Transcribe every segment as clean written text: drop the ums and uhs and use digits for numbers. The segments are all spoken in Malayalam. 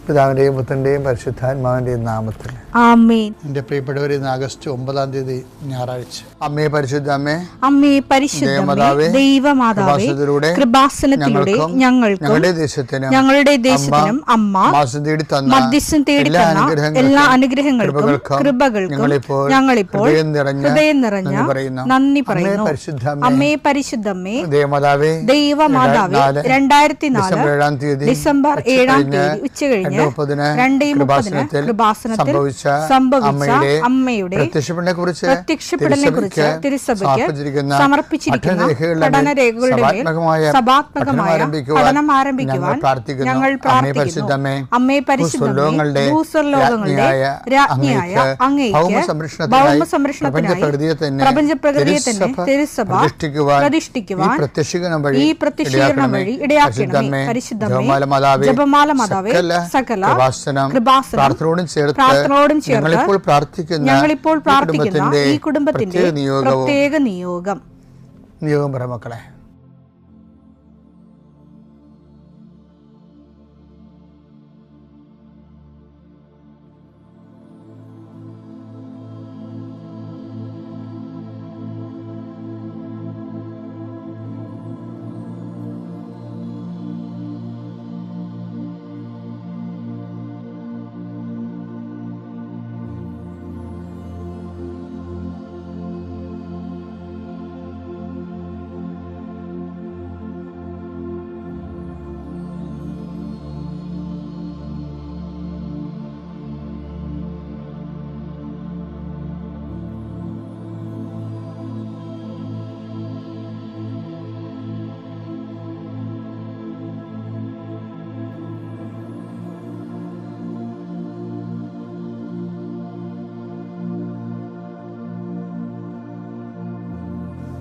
പിതാവിൻ്റെയും പുത്രൻ്റെയും പരിശുദ്ധാത്മാവിൻ്റെയും നാമത്തിൽ ആമേൻ. എൻ്റെ പ്രിയപ്പെട്ടവർ, ഇന്ന് ആഗസ്റ്റ് 9 ഞായറാഴ്ച. അമ്മേ പരിശുദ്ധ അമ്മേ, അമ്മേ പരിശുദ്ധമേ, ദൈവമാതാവേ, കൃപാസനത്തിലൂടെ ഞങ്ങളുടെ ദേശത്തിനും അമ്മ മധ്യസ്ഥം തേടി തന്ന എല്ലാ അനുഗ്രഹങ്ങൾക്കും കൃപകൾക്കും ഞങ്ങളിപ്പോൾ ഹൃദയം നിറഞ്ഞ നന്ദി പറയുന്നു. അമ്മേ പരിശുദ്ധമേ, ദൈവമാതാവേ, 2004 ഡിസംബർ 7 ഉച്ചകഴിഞ്ഞ് 2:30 കൃപാസനത്തിൽ സംഭവിച്ച അമ്മയുടെ പ്രത്യക്ഷപ്പെടലിനെ കുറിച്ച് തിരുസഭയ്ക്ക് സമർപ്പിച്ചിരിക്കുന്ന പഠനരേഖകളുടെ മേൽ സഭാത്മകമായ പഠനം ആരംഭിക്കുവാൻ ഞങ്ങൾ പ്രാർത്ഥിക്കുന്നു. അമ്മേ പരിശുദ്ധമേ, ഭൂസ്വർലോകങ്ങളുടെ രാജ്ഞിയായ അങ്ങേയ്ക്ക് ഭൗമസംരക്ഷണത്തിനായി പ്രപഞ്ചപ്രകൃതിയെ തന്നെ തിരുസഭ പ്രതിഷ്ഠിക്കുവാൻ ഈ പ്രത്യക്ഷീകരണം വഴി ഇടയാക്കണമേ. പരിശുദ്ധമേ, ജപമാല മാതാവേ, സകല പ്രാർത്ഥനയോടും ചേർത്ത് ഞങ്ങളിപ്പോൾ പ്രാർത്ഥിക്കുന്ന ഈ കുടുംബത്തിന്റെ പ്രത്യേക നിയോഗം പറ മക്കളെ.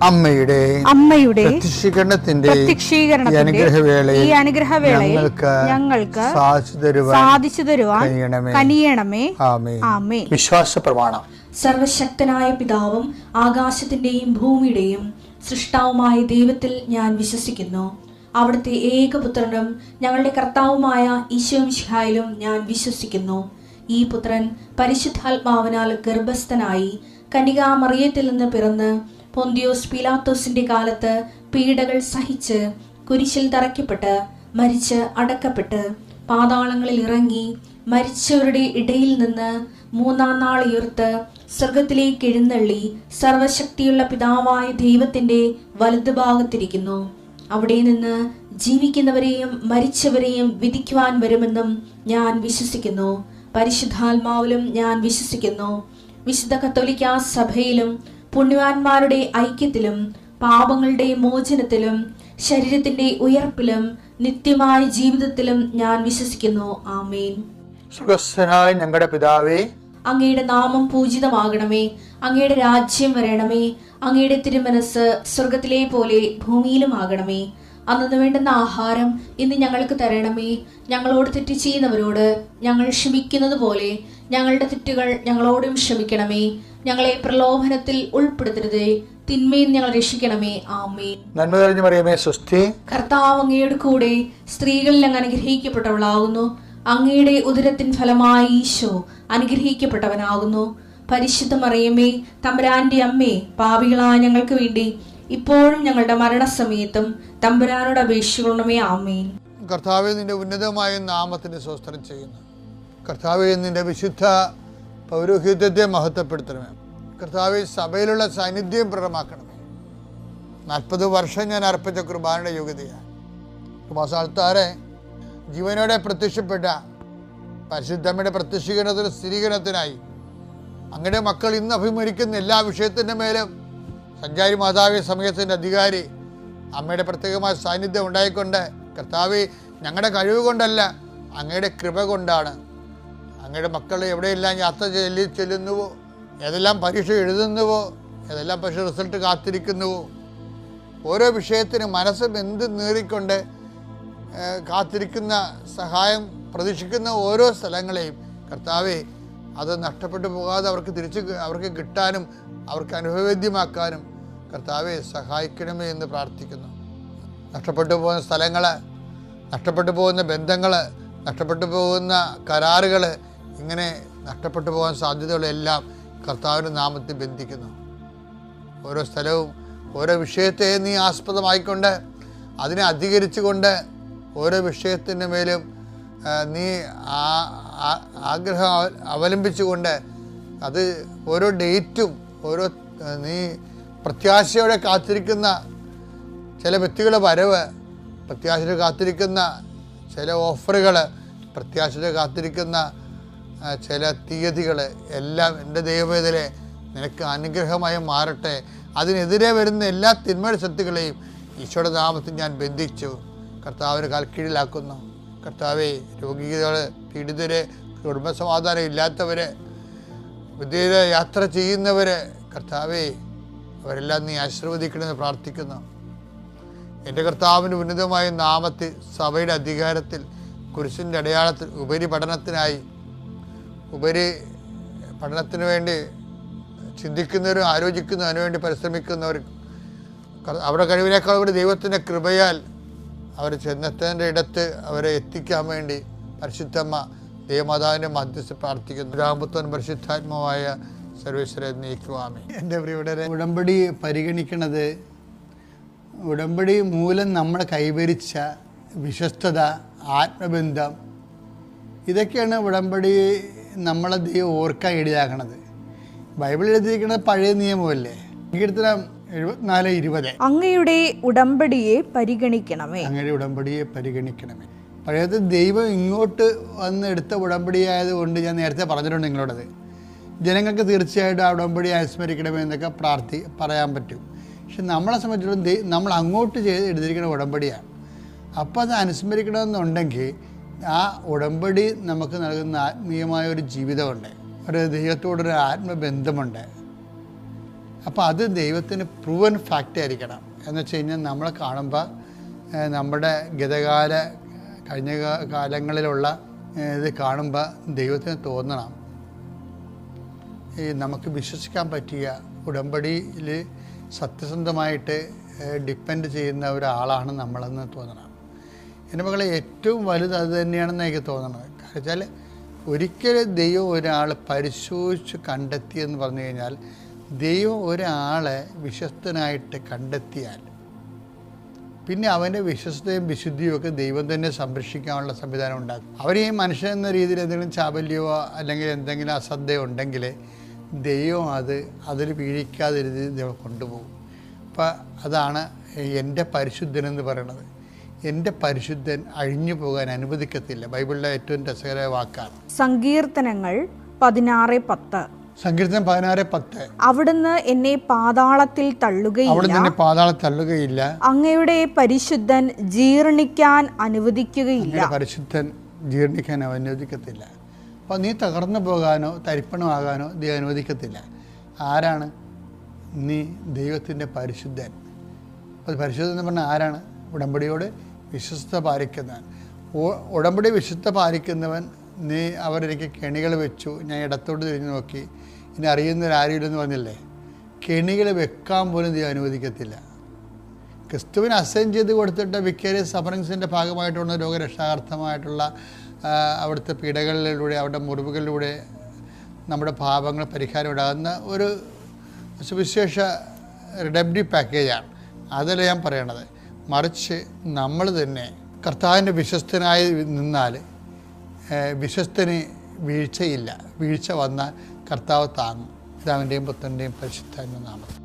അമ്മയുടെ പ്രത്യക്ഷീകരണത്തിന്റെ ഈ അനുഗ്രഹവേളയിൽ ഞങ്ങൾക്ക് സാധിച്ചു തരുവാൻ കനിയണമേ. ആമേൻ. വിശ്വാസ പ്രമാണം. സർവശക്തനായ പിതാവും ആകാശത്തിന്റെയും ഭൂമിയുടെയും സൃഷ്ടാവുമായ ദൈവത്തിൽ ഞാൻ വിശ്വസിക്കുന്നു. അവിടുത്തെ ഏകപുത്രനും ഞങ്ങളുടെ കർത്താവുമായ ഈശോമിശിഹായിലും ഞാൻ വിശ്വസിക്കുന്നു. ഈ പുത്രൻ പരിശുദ്ധാത്മാവിനാൽ ഗർഭസ്ഥനായി കന്യകാമറിയത്തിൽ നിന്ന് പിറന്ന് പൊന്തിയോസ് പീലാത്തോസിന്റെ കാലത്ത് പീഡകൾ സഹിച്ച് കുരിശിൽ തറയ്ക്കപ്പെട്ട് മരിച്ച് അടക്കപ്പെട്ട് പാതാളങ്ങളിൽ ഇറങ്ങി മരിച്ചവരുടെ ഇടയിൽ നിന്ന് 3-ാം നാൾ ഉയർത്ത് സ്വർഗത്തിലേക്ക് എഴുന്നള്ളി സർവശക്തിയുള്ള പിതാവായ ദൈവത്തിന്റെ വലതുഭാഗത്തിരിക്കുന്നു. അവിടെ നിന്ന് ജീവിക്കുന്നവരെയും മരിച്ചവരെയും വിധിക്കുവാൻ വരുമെന്നും ഞാൻ വിശ്വസിക്കുന്നു. പരിശുദ്ധാത്മാവിലും ഞാൻ വിശ്വസിക്കുന്നു. വിശുദ്ധ കത്തോലിക്കാ സഭയിലും പുണ്യവാന്മാരുടെ ഐക്യത്തിലും പാപങ്ങളുടെ മോചനത്തിലും ശരീരത്തിന്റെ ഉയർപ്പിലും നിത്യമായ ജീവിതത്തിലും ഞാൻ വിശ്വസിക്കുന്നു. ആമേൻ. സ്വർഗ്ഗസ്ഥനായ ഞങ്ങളുടെ പിതാവേ, അങ്ങയുടെ നാമം പൂജിതമാകണമേ. അങ്ങയുടെ രാജ്യം വരണമേ. അങ്ങയുടെ തിരുമനസ് സ്വർഗത്തിലെ പോലെ ഭൂമിയിലും ആകണമേ. അന്നു വേണ്ടുന്ന ആഹാരം ഇന്ന് ഞങ്ങൾക്ക് തരണമേ. ഞങ്ങളോട് തെറ്റ് ചെയ്യുന്നവരോട് ഞങ്ങൾ ക്ഷമിക്കുന്നത് പോലെ ഞങ്ങളുടെ തെറ്റുകൾ ഞങ്ങളോടും ക്ഷമിക്കണമേ. ഞങ്ങളെ പ്രലോഭനത്തിൽ ഉൾപ്പെടുത്തരുതേ, തിന്മയിൽ ഞങ്ങൾ രക്ഷിക്കണമേ. ആമേൻ. നന്മ നിറഞ്ഞ മറിയമേ, സ്വസ്തി. കർത്താവ് അങ്ങയുടെ കൂടെ സ്ത്രീകളിൽ അങ്ങ് അനുഗ്രഹിക്കപ്പെട്ടവളാകുന്നു. അങ്ങയുടെ ഉദരത്തിൻ ഫലമായി ഈശോ അനുഗ്രഹിക്കപ്പെട്ടവനാകുന്നു. പരിശുദ്ധ മറിയമേ, തമ്പുരാന്റെ അമ്മേ, പാപികളായ ഞങ്ങൾക്ക് വേണ്ടി ഇപ്പോഴും ഞങ്ങളുടെ മരണസമയത്തും തമ്പുരാനോട് അപേക്ഷിക്കണമേ. ആമേൻ. കർത്താവേ, നിന്റെ ഉന്നതമായ നാമത്തിന് സ്തോത്രം ചെയ്യുന്നു. കർത്താവേ, നിന്റെ വിശുദ്ധ പൗരോഹിത്യത്തെ മഹത്വപ്പെടുത്തണമേ. കർത്താവേ, സഭയിലുള്ള സാന്നിധ്യം പ്രകടമാക്കണമേ. 40 വർഷം ഞാൻ അർപ്പിച്ച കുർബാനയുടെ യോഗ്യതയാണ്. കുമാസാൾത്താരെ ജീവനോടെ പ്രത്യക്ഷപ്പെട്ട പരിശുദ്ധമ്മയുടെ പ്രത്യക്ഷീകരണത്തിന് സ്ഥിരീകരണത്തിനായി അങ്ങയുടെ മക്കൾ ഇന്ന് അഭിമുഖിക്കുന്ന എല്ലാ വിഷയത്തിൻ്റെ മേലും സഞ്ചാരി മാതാവി സമയത്തിൻ്റെ അധികാരി അമ്മയുടെ പ്രത്യേകമായ സാന്നിധ്യം ഉണ്ടായിക്കൊണ്ട് കർത്താവേ, ഞങ്ങളുടെ കഴിവ് കൊണ്ടല്ല, അങ്ങയുടെ കൃപ കൊണ്ടാണ് അങ്ങയുടെ മക്കൾ എവിടെയെല്ലാം യാത്ര ചെല്ലുന്നുവോ, ഏതെല്ലാം പരീക്ഷ എഴുതുന്നുവോ, ഏതെല്ലാം പക്ഷേ റിസൾട്ട് കാത്തിരിക്കുന്നുവോ, ഓരോ വിഷയത്തിനും മനസ്സ് എന്ത് നേറിക്കൊണ്ട് കാത്തിരിക്കുന്ന സഹായം പ്രതീക്ഷിക്കുന്ന ഓരോ സ്ഥലങ്ങളെയും കർത്താവേ, അത് നഷ്ടപ്പെട്ടു പോകാതെ അവർക്ക് കിട്ടാനും അവർക്ക് അനുഭവവേദ്യമാക്കാനും കർത്താവെ സഹായിക്കണമേ എന്ന് പ്രാർത്ഥിക്കുന്നു. നഷ്ടപ്പെട്ടു പോകുന്ന സ്ഥലങ്ങൾ, നഷ്ടപ്പെട്ടു പോകുന്ന ബന്ധങ്ങൾ, നഷ്ടപ്പെട്ടു പോകുന്ന കരാറുകൾ, ഇങ്ങനെ നഷ്ടപ്പെട്ടു പോകാൻ സാധ്യതകളെല്ലാം കർത്താവിൻ്റെ നാമത്തിൽ ബന്ധിക്കുന്നു. ഓരോ സ്ഥലവും ഓരോ വിഷയത്തെ നീ ആസ്പദമായിക്കൊണ്ട് അതിനെ അധികരിച്ചുകൊണ്ട് ഓരോ വിഷയത്തിൻ്റെ മേലും നീ ആഗ്രഹം അവലംബിച്ചുകൊണ്ട് അത് ഓരോ ഡേറ്റും ഓരോ നീ പ്രത്യാശയോടെ കാത്തിരിക്കുന്ന ചില വ്യക്തികളുടെ വരവ്, പ്രത്യാശയോടെ കാത്തിരിക്കുന്ന ചില ഓഫറുകൾ, പ്രത്യാശയോടെ കാത്തിരിക്കുന്ന ചില തീയതികൾ എല്ലാം എൻ്റെ ദൈവവേദനെ നിനക്ക് അനുഗ്രഹമായി മാറട്ടെ. അതിനെതിരെ വരുന്ന എല്ലാ തിന്മയുടെ ശക്തികളെയും ഈശോയുടെ നാമത്തിൽ ഞാൻ ബന്ധിച്ചു കർത്താവിന് കാൽക്കീഴിലാക്കുന്നു. കർത്താവെ, രോഗികൾ, പീഡിതരെ, കുടുംബസമാധാനം ഇല്ലാത്തവരെ, വിദേശ യാത്ര ചെയ്യുന്നവരെ, കർത്താവെ, അവരെല്ലാം നീ ആശീർവദിക്കണമെന്ന് പ്രാർത്ഥിക്കുന്നു. എൻ്റെ കർത്താവിൻ്റെ ഉന്നതമായ നാമത്തിൽ സഭയുടെ അധികാരത്തിൽ കുരിശിൻ്റെ അടയാളത്തിൽ ഉപരി പഠനത്തിന് വേണ്ടി ചിന്തിക്കുന്നവരും ആലോചിക്കുന്നതിനു വേണ്ടി പരിശ്രമിക്കുന്നവർ അവരുടെ കഴിവിനേക്കാൾ ഒരു ദൈവത്തിൻ്റെ കൃപയാൽ അവർ ചെന്നെത്തേണ്ട ഇടത്ത് അവരെ എത്തിക്കാൻ വേണ്ടി പരിശുദ്ധമ്മ ദൈവമാതാവിൻ്റെ മധ്യസ്ഥ പ്രാർത്ഥിക്കുന്നു. രാമപുത്രൻ പരിശുദ്ധാത്മാവായ സർവേശ്വരെ നീക്കുവാമേ. എൻ്റെ പ്രിയപ്പെട്ടവരെ, ഉടമ്പടി പരിഗണിക്കുന്നത് ഉടമ്പടി മൂലം നമ്മൾ കൈവരിച്ച വിശ്വസ്തത, ആത്മബന്ധം, ഇതൊക്കെയാണ് ഉടമ്പടി നമ്മളെ ദൈവം ഓർക്കാൻ ഇടയാക്കണത്. ബൈബിളിൽ എഴുതിയിരിക്കുന്നത് പഴയ നിയമമല്ലേ. കീർത്തനം 74:20 അങ്ങയുടെ ഉടമ്പടിയെ പരിഗണിക്കണമേ. അങ്ങയുടെ ഉടമ്പടിയെ പരിഗണിക്കണമേ. പഴയത് ദൈവം ഇങ്ങോട്ട് വന്ന് എടുത്ത ഉടമ്പടിയായതുകൊണ്ട് ഞാൻ നേരത്തെ പറഞ്ഞിട്ടുണ്ട് നിങ്ങളോടത്. ജനങ്ങൾക്ക് തീർച്ചയായിട്ടും ആ ഉടമ്പടി അനുസ്മരിക്കണമേ എന്നൊക്കെ പറയാൻ പറ്റും. പക്ഷെ നമ്മളെ സംബന്ധിച്ചിടത്തോളം നമ്മൾ അങ്ങോട്ട് എടുത്തിരിക്കുന്ന ഉടമ്പടിയാണ്. അപ്പോൾ അത് അനുസ്മരിക്കണമെന്നുണ്ടെങ്കിൽ ആ ഉടമ്പടി നമുക്ക് നൽകുന്ന ആത്മീയമായ ഒരു ജീവിതമുണ്ട്, ഒരു ദൈവത്തോടൊരു ആത്മബന്ധമുണ്ട്. അപ്പോൾ അത് ദൈവത്തിന് പ്രൂവൻ ഫാക്റ്റ് ആയിരിക്കണം. എന്ന് വെച്ച് കഴിഞ്ഞാൽ നമ്മളെ കാണുമ്പോൾ നമ്മുടെ കഴിഞ്ഞ കാലങ്ങളിലുള്ള ഇത് കാണുമ്പോൾ ദൈവത്തിന് തോന്നണം നമുക്ക് വിശ്വസിക്കാൻ പറ്റിയ ഉടമ്പടിയിൽ സത്യസന്ധമായിട്ട് ഡിപ്പെൻഡ് ചെയ്യുന്ന ഒരാളാണ് നമ്മളെന്ന് തോന്നണം. എൻ്റെ മകളെ ഏറ്റവും വലുത് അത് തന്നെയാണെന്ന് എനിക്ക് തോന്നണത്. കാരണം വെച്ചാൽ ഒരിക്കലും ദൈവം ഒരാളെ പരിശോധിച്ച് കണ്ടെത്തിയെന്ന് പറഞ്ഞു കഴിഞ്ഞാൽ, ദൈവം ഒരാളെ വിശ്വസ്തനായിട്ട് കണ്ടെത്തിയാൽ പിന്നെ അവൻ്റെ വിശ്വസ്തയും വിശുദ്ധിയും ഒക്കെ ദൈവം തന്നെ സംരക്ഷിക്കാനുള്ള സംവിധാനം ഉണ്ടാക്കും. അവർ ഈ മനുഷ്യൻ എന്ന രീതിയിൽ എന്തെങ്കിലും ചാബല്യമോ അല്ലെങ്കിൽ എന്തെങ്കിലും അശ്രദ്ധയോ ഉണ്ടെങ്കിൽ ദൈവം അതിൽ വീഴിക്കാതെ ദൈവം കൊണ്ടുപോകും. അപ്പം അതാണ് എൻ്റെ പരിശുദ്ധനെന്ന് പറയണത്. എൻ്റെ പരിശുദ്ധൻ അഴിഞ്ഞു പോകാൻ അനുവദിക്കത്തില്ല. ബൈബിളിലെ ഏറ്റവും രസകരമായ വാക്കാണ്. സങ്കീർത്തനങ്ങൾ 16:10. സങ്കീർത്തനം 16:10. അവിടുന്ന് എന്നെ പാതാളത്തിൽ തള്ളുകയില്ല, അങ്ങയുടെ പരിശുദ്ധൻ ജീർണിക്കാൻ അനുവദിക്കുകയില്ല. പരിശുദ്ധൻ ജീർണിക്കാൻ അനുവദിക്കത്തില്ല. അപ്പോൾ നീ തകർന്നു പോകാനോ തരിപ്പണമാകാനോ ദൈവം അനുവദിക്കത്തില്ല. ആരാണ് നീ? ദൈവത്തിൻ്റെ പരിശുദ്ധൻ. അപ്പോൾ പരിശുദ്ധൻ എന്ന് പറഞ്ഞാൽ ആരാണ്? ഉടമ്പടിയോട് വിശ്വസ്ത പാലിക്കുന്നവൻ. ഉടമ്പടി വിശ്വസ്ത പാലിക്കുന്നവൻ. നീ അവരെനിക്ക് കെണികൾ വെച്ചു, ഞാൻ ഇടത്തോട്ട് തിരിഞ്ഞു നോക്കി, ഇനി അറിയുന്നവരാരുമില്ലെന്ന് പറഞ്ഞില്ലേ? കെണികൾ വെക്കാൻ പോലും ദൈവം അനുവദിക്കത്തില്ല. ക്രിസ്തുവിന് അസൈൻ ചെയ്ത് കൊടുത്തിട്ട് വിക്കേരിയസ് സഫറിങ്സിൻ്റെ ഭാഗമായിട്ടുള്ള രോഗരക്ഷാർത്ഥമായിട്ടുള്ള അവിടുത്തെ പീഡകളിലൂടെ അവരുടെ മുറിവുകളിലൂടെ നമ്മുടെ പാപങ്ങൾ പരിഹാരം ഉണ്ടാകുന്ന ഒരു സുവിശേഷ റിഡംപ്റ്റീവ് പാക്കേജാണ്. അതല്ല ഞാൻ പറയണത്. മറിച്ച് നമ്മൾ തന്നെ കർത്താവിൻ്റെ വിശ്വസ്തനായി നിന്നാൽ വിശ്വസ്തന് വീഴ്ചയില്ല. വീഴ്ച വന്നാൽ കർത്താവ് താങ്ങും. പിതാവിൻ്റെയും പുത്രൻ്റെയും പരിശുദ്ധാത്മ നാമത്തിൽ.